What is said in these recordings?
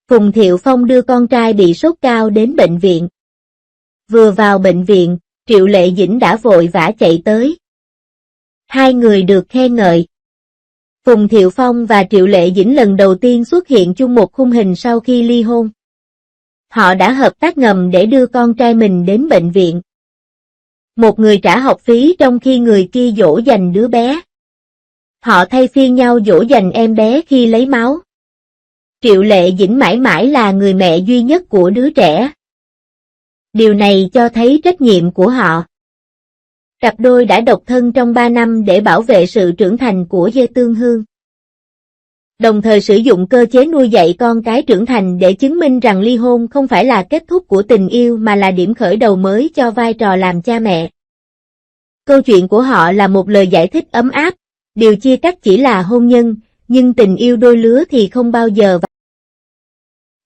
Phùng Thiệu Phong đưa con trai bị sốt cao đến bệnh viện. Vừa vào bệnh viện, Triệu Lệ Dĩnh đã vội vã chạy tới. Hai người được khen ngợi. Phùng Thiệu Phong và Triệu Lệ Dĩnh lần đầu tiên xuất hiện chung một khung hình sau khi ly hôn. Họ đã hợp tác ngầm để đưa con trai mình đến bệnh viện. Một người trả học phí trong khi người kia dỗ dành đứa bé. Họ thay phiên nhau dỗ dành em bé khi lấy máu. Triệu Lệ Dĩnh mãi mãi là người mẹ duy nhất của đứa trẻ. Điều này cho thấy trách nhiệm của họ. Cặp đôi đã độc thân trong 3 năm để bảo vệ sự trưởng thành của Dê Tương Hương. Đồng thời sử dụng cơ chế nuôi dạy con cái trưởng thành để chứng minh rằng ly hôn không phải là kết thúc của tình yêu mà là điểm khởi đầu mới cho vai trò làm cha mẹ. Câu chuyện của họ là một lời giải thích ấm áp, điều chia cắt chỉ là hôn nhân, nhưng tình yêu đôi lứa thì không bao giờ.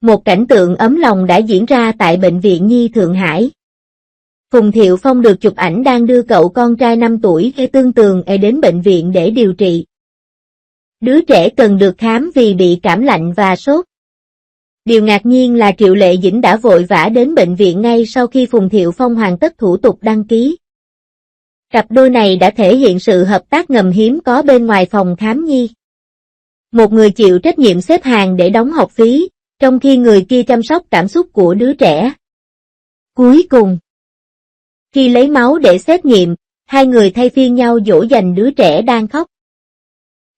Một cảnh tượng ấm lòng đã diễn ra tại Bệnh viện Nhi Thượng Hải. Phùng Thiệu Phong được chụp ảnh đang đưa cậu con trai 5 tuổi Tương Tường đến bệnh viện để điều trị. Đứa trẻ cần được khám vì bị cảm lạnh và sốt. Điều ngạc nhiên là Triệu Lệ Dĩnh đã vội vã đến bệnh viện ngay sau khi Phùng Thiệu Phong hoàn tất thủ tục đăng ký. Cặp đôi này đã thể hiện sự hợp tác ngầm hiếm có bên ngoài phòng khám nhi. Một người chịu trách nhiệm xếp hàng để đóng học phí, trong khi người kia chăm sóc cảm xúc của đứa trẻ. Cuối cùng, khi lấy máu để xét nghiệm, hai người thay phiên nhau dỗ dành đứa trẻ đang khóc.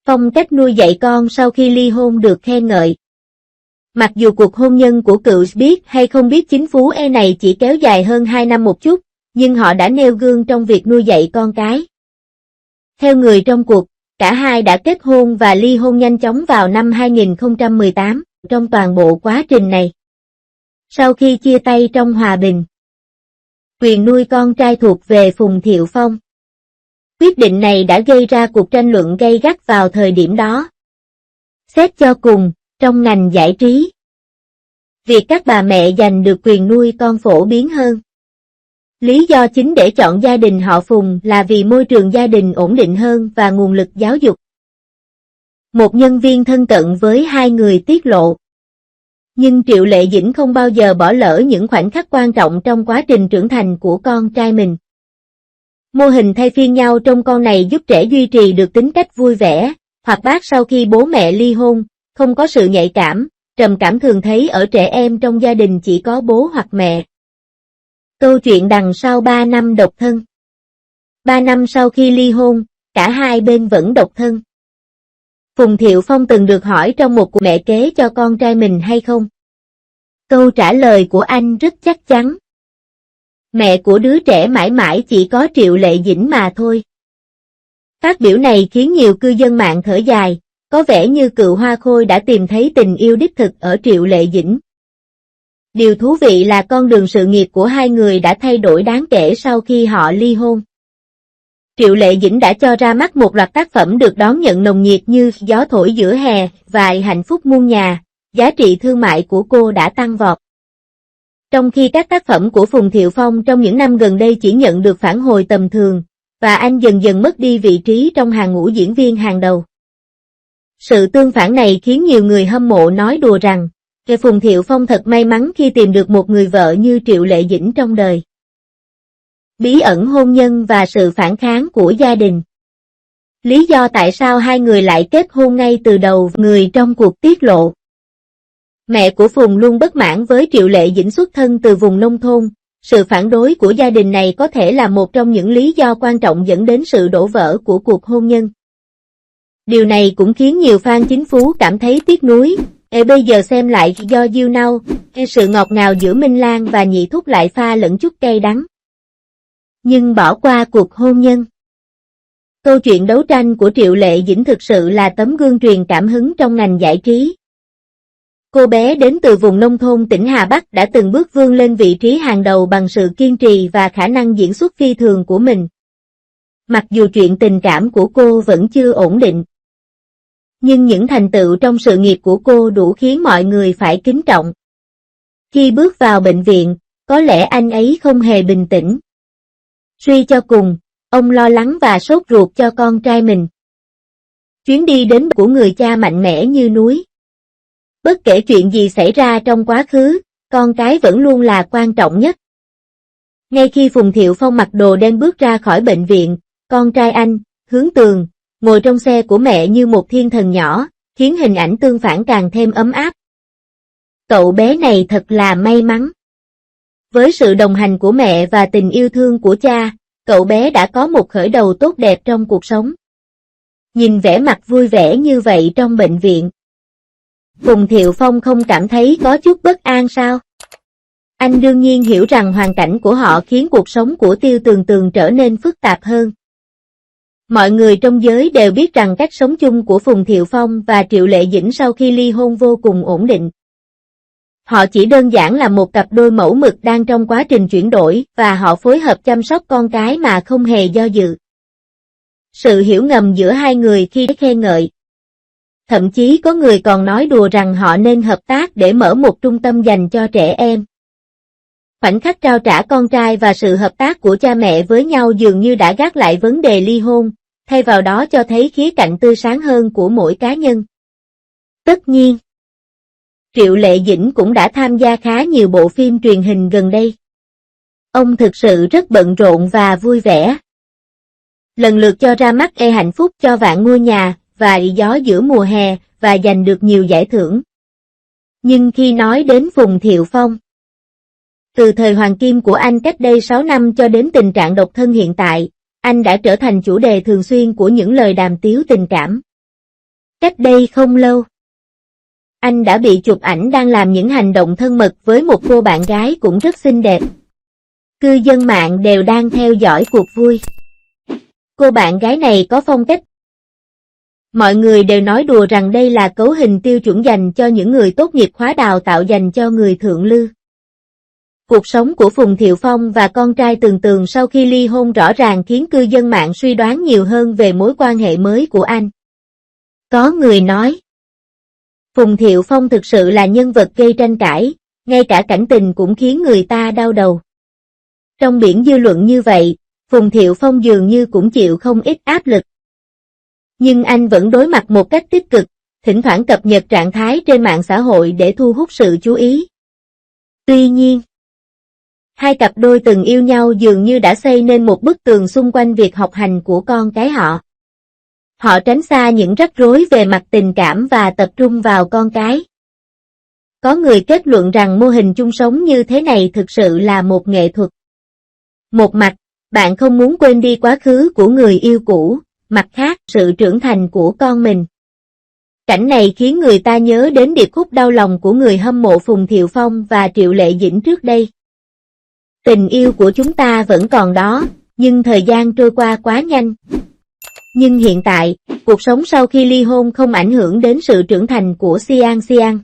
Phong cách nuôi dạy con sau khi ly hôn được khen ngợi. Mặc dù cuộc hôn nhân của cựu biết hay không biết chính phú này chỉ kéo dài hơn 2 năm một chút, nhưng họ đã nêu gương trong việc nuôi dạy con cái. Theo người trong cuộc, cả hai đã kết hôn và ly hôn nhanh chóng vào năm 2018, trong toàn bộ quá trình này. Sau khi chia tay trong hòa bình, quyền nuôi con trai thuộc về Phùng Thiệu Phong. Quyết định này đã gây ra cuộc tranh luận gay gắt vào thời điểm đó. Xét cho cùng, trong ngành giải trí, việc các bà mẹ giành được quyền nuôi con phổ biến hơn. Lý do chính để chọn gia đình họ Phùng là vì môi trường gia đình ổn định hơn và nguồn lực giáo dục. Một nhân viên thân cận với hai người tiết lộ. Nhưng Triệu Lệ Dĩnh không bao giờ bỏ lỡ những khoảnh khắc quan trọng trong quá trình trưởng thành của con trai mình. Mô hình thay phiên nhau trong con này giúp trẻ duy trì được tính cách vui vẻ, hoạt bát sau khi bố mẹ ly hôn, không có sự nhạy cảm, trầm cảm thường thấy ở trẻ em trong gia đình chỉ có bố hoặc mẹ. Câu chuyện đằng sau 3 năm độc thân. 3 năm sau khi ly hôn, cả hai bên vẫn độc thân. Phùng Thiệu Phong từng được hỏi trong một cuộc mẹ kế cho con trai mình hay không? Câu trả lời của anh rất chắc chắn. Mẹ của đứa trẻ mãi mãi chỉ có Triệu Lệ Dĩnh mà thôi. Phát biểu này khiến nhiều cư dân mạng thở dài, có vẻ như cựu Hoa Khôi đã tìm thấy tình yêu đích thực ở Triệu Lệ Dĩnh. Điều thú vị là con đường sự nghiệp của hai người đã thay đổi đáng kể sau khi họ ly hôn. Triệu Lệ Dĩnh đã cho ra mắt một loạt tác phẩm được đón nhận nồng nhiệt như Gió thổi giữa hè và Hạnh phúc muôn nhà, giá trị thương mại của cô đã tăng vọt. Trong khi các tác phẩm của Phùng Thiệu Phong trong những năm gần đây chỉ nhận được phản hồi tầm thường, và anh dần dần mất đi vị trí trong hàng ngũ diễn viên hàng đầu. Sự tương phản này khiến nhiều người hâm mộ nói đùa rằng, Phùng Thiệu Phong thật may mắn khi tìm được một người vợ như Triệu Lệ Dĩnh trong đời. Bí ẩn hôn nhân và sự phản kháng của gia đình. Lý do tại sao hai người lại kết hôn ngay từ đầu, người trong cuộc tiết lộ. Mẹ của Phùng luôn bất mãn với Triệu Lệ Dĩnh xuất thân từ vùng nông thôn, sự phản đối của gia đình này có thể là một trong những lý do quan trọng dẫn đến sự đổ vỡ của cuộc hôn nhân. Điều này cũng khiến nhiều fan chính phú cảm thấy tiếc nuối. Bây giờ xem lại do You Know, sự ngọt ngào giữa Minh Lan và Nhị Thúc lại pha lẫn chút cay đắng. Nhưng bỏ qua cuộc hôn nhân. Câu chuyện đấu tranh của Triệu Lệ Dĩnh thực sự là tấm gương truyền cảm hứng trong ngành giải trí. Cô bé đến từ vùng nông thôn tỉnh Hà Bắc đã từng bước vươn lên vị trí hàng đầu bằng sự kiên trì và khả năng diễn xuất phi thường của mình. Mặc dù chuyện tình cảm của cô vẫn chưa ổn định, nhưng những thành tựu trong sự nghiệp của cô đủ khiến mọi người phải kính trọng. Khi bước vào bệnh viện, có lẽ anh ấy không hề bình tĩnh. Suy cho cùng, ông lo lắng và sốt ruột cho con trai mình. Chuyến đi đến của người cha mạnh mẽ như núi. Bất kể chuyện gì xảy ra trong quá khứ, con cái vẫn luôn là quan trọng nhất. Ngay khi Phùng Thiệu Phong mặc đồ đen bước ra khỏi bệnh viện, con trai anh, Hướng Tường, ngồi trong xe của mẹ như một thiên thần nhỏ, khiến hình ảnh tương phản càng thêm ấm áp. Cậu bé này thật là may mắn. Với sự đồng hành của mẹ và tình yêu thương của cha, cậu bé đã có một khởi đầu tốt đẹp trong cuộc sống. Nhìn vẻ mặt vui vẻ như vậy trong bệnh viện, Phùng Thiệu Phong không cảm thấy có chút bất an sao? Anh đương nhiên hiểu rằng hoàn cảnh của họ khiến cuộc sống của Tiêu Tường Tường trở nên phức tạp hơn. Mọi người trong giới đều biết rằng cách sống chung của Phùng Thiệu Phong và Triệu Lệ Dĩnh sau khi ly hôn vô cùng ổn định. Họ chỉ đơn giản là một cặp đôi mẫu mực đang trong quá trình chuyển đổi và họ phối hợp chăm sóc con cái mà không hề do dự. Sự hiểu ngầm giữa hai người khi khen ngợi. Thậm chí có người còn nói đùa rằng họ nên hợp tác để mở một trung tâm dành cho trẻ em. Khoảnh khắc trao trả con trai và sự hợp tác của cha mẹ với nhau dường như đã gác lại vấn đề ly hôn, thay vào đó cho thấy khía cạnh tươi sáng hơn của mỗi cá nhân. Tất nhiên, Triệu Lệ Dĩnh cũng đã tham gia khá nhiều bộ phim truyền hình gần đây. Ông thực sự rất bận rộn và vui vẻ. Lần lượt cho ra mắt Hạnh Phúc cho Vạn Ngôi Nhà và Gió Giữa Mùa Hè và giành được nhiều giải thưởng. Nhưng khi nói đến Phùng Thiệu Phong, từ thời hoàng kim của anh cách đây 6 năm cho đến tình trạng độc thân hiện tại, anh đã trở thành chủ đề thường xuyên của những lời đàm tiếu tình cảm. Cách đây không lâu, anh đã bị chụp ảnh đang làm những hành động thân mật với một cô bạn gái cũng rất xinh đẹp. Cư dân mạng đều đang theo dõi cuộc vui. Cô bạn gái này có phong cách. Mọi người đều nói đùa rằng đây là cấu hình tiêu chuẩn dành cho những người tốt nghiệp khóa đào tạo dành cho người thượng lưu. Cuộc sống của Phùng Thiệu Phong và con trai Tường Tường sau khi ly hôn rõ ràng khiến cư dân mạng suy đoán nhiều hơn về mối quan hệ mới của anh. Có người nói, Phùng Thiệu Phong thực sự là nhân vật gây tranh cãi, ngay cả cảnh tình cũng khiến người ta đau đầu. Trong biển dư luận như vậy, Phùng Thiệu Phong dường như cũng chịu không ít áp lực. Nhưng anh vẫn đối mặt một cách tích cực, thỉnh thoảng cập nhật trạng thái trên mạng xã hội để thu hút sự chú ý. Tuy nhiên, hai cặp đôi từng yêu nhau dường như đã xây nên một bức tường xung quanh việc học hành của con cái họ. Họ tránh xa những rắc rối về mặt tình cảm và tập trung vào con cái. Có người kết luận rằng mô hình chung sống như thế này thực sự là một nghệ thuật. Một mặt, bạn không muốn quên đi quá khứ của người yêu cũ, mặt khác, sự trưởng thành của con mình. Cảnh này khiến người ta nhớ đến điệp khúc đau lòng của người hâm mộ Phùng Thiệu Phong và Triệu Lệ Dĩnh trước đây. Tình yêu của chúng ta vẫn còn đó, nhưng thời gian trôi qua quá nhanh. Nhưng hiện tại, cuộc sống sau khi ly hôn không ảnh hưởng đến sự trưởng thành của Xiang Xiang.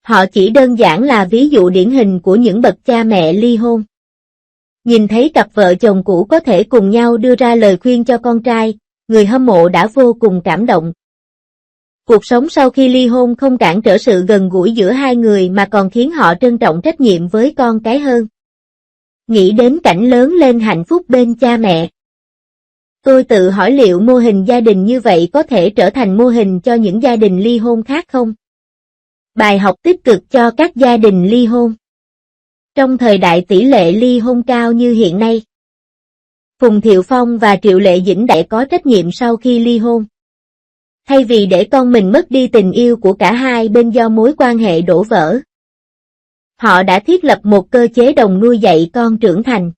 Họ chỉ đơn giản là ví dụ điển hình của những bậc cha mẹ ly hôn. Nhìn thấy cặp vợ chồng cũ có thể cùng nhau đưa ra lời khuyên cho con trai, người hâm mộ đã vô cùng cảm động. Cuộc sống sau khi ly hôn không cản trở sự gần gũi giữa hai người mà còn khiến họ trân trọng trách nhiệm với con cái hơn. Nghĩ đến cảnh lớn lên hạnh phúc bên cha mẹ. Tôi tự hỏi liệu mô hình gia đình như vậy có thể trở thành mô hình cho những gia đình ly hôn khác không? Bài học tích cực cho các gia đình ly hôn. Trong thời đại tỷ lệ ly hôn cao như hiện nay, Phùng Thiệu Phong và Triệu Lệ Dĩnh đã có trách nhiệm sau khi ly hôn. Thay vì để con mình mất đi tình yêu của cả hai bên do mối quan hệ đổ vỡ, họ đã thiết lập một cơ chế đồng nuôi dạy con trưởng thành.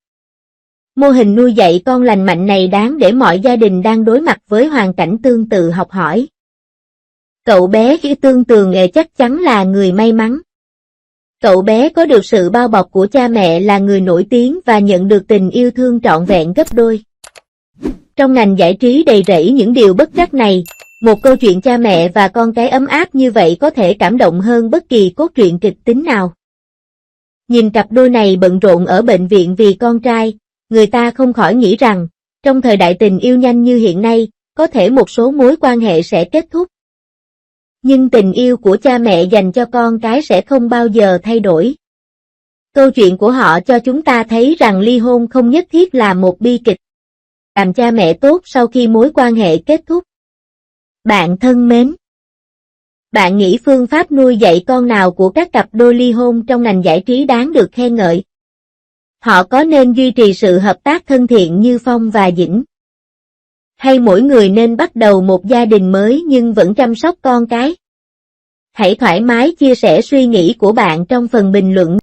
Mô hình nuôi dạy con lành mạnh này đáng để mọi gia đình đang đối mặt với hoàn cảnh tương tự học hỏi. Cậu bé Tương Tường chắc chắn là người may mắn. Cậu bé có được sự bao bọc của cha mẹ là người nổi tiếng và nhận được tình yêu thương trọn vẹn gấp đôi. Trong ngành giải trí đầy rẫy những điều bất trắc này, một câu chuyện cha mẹ và con cái ấm áp như vậy có thể cảm động hơn bất kỳ cốt truyện kịch tính nào. Nhìn cặp đôi này bận rộn ở bệnh viện vì con trai, người ta không khỏi nghĩ rằng, trong thời đại tình yêu nhanh như hiện nay, có thể một số mối quan hệ sẽ kết thúc. Nhưng tình yêu của cha mẹ dành cho con cái sẽ không bao giờ thay đổi. Câu chuyện của họ cho chúng ta thấy rằng ly hôn không nhất thiết là một bi kịch. Làm cha mẹ tốt sau khi mối quan hệ kết thúc. Bạn thân mến! Bạn nghĩ phương pháp nuôi dạy con nào của các cặp đôi ly hôn trong ngành giải trí đáng được khen ngợi? Họ có nên duy trì sự hợp tác thân thiện như Phong và Dĩnh? Hay mỗi người nên bắt đầu một gia đình mới nhưng vẫn chăm sóc con cái? Hãy thoải mái chia sẻ suy nghĩ của bạn trong phần bình luận.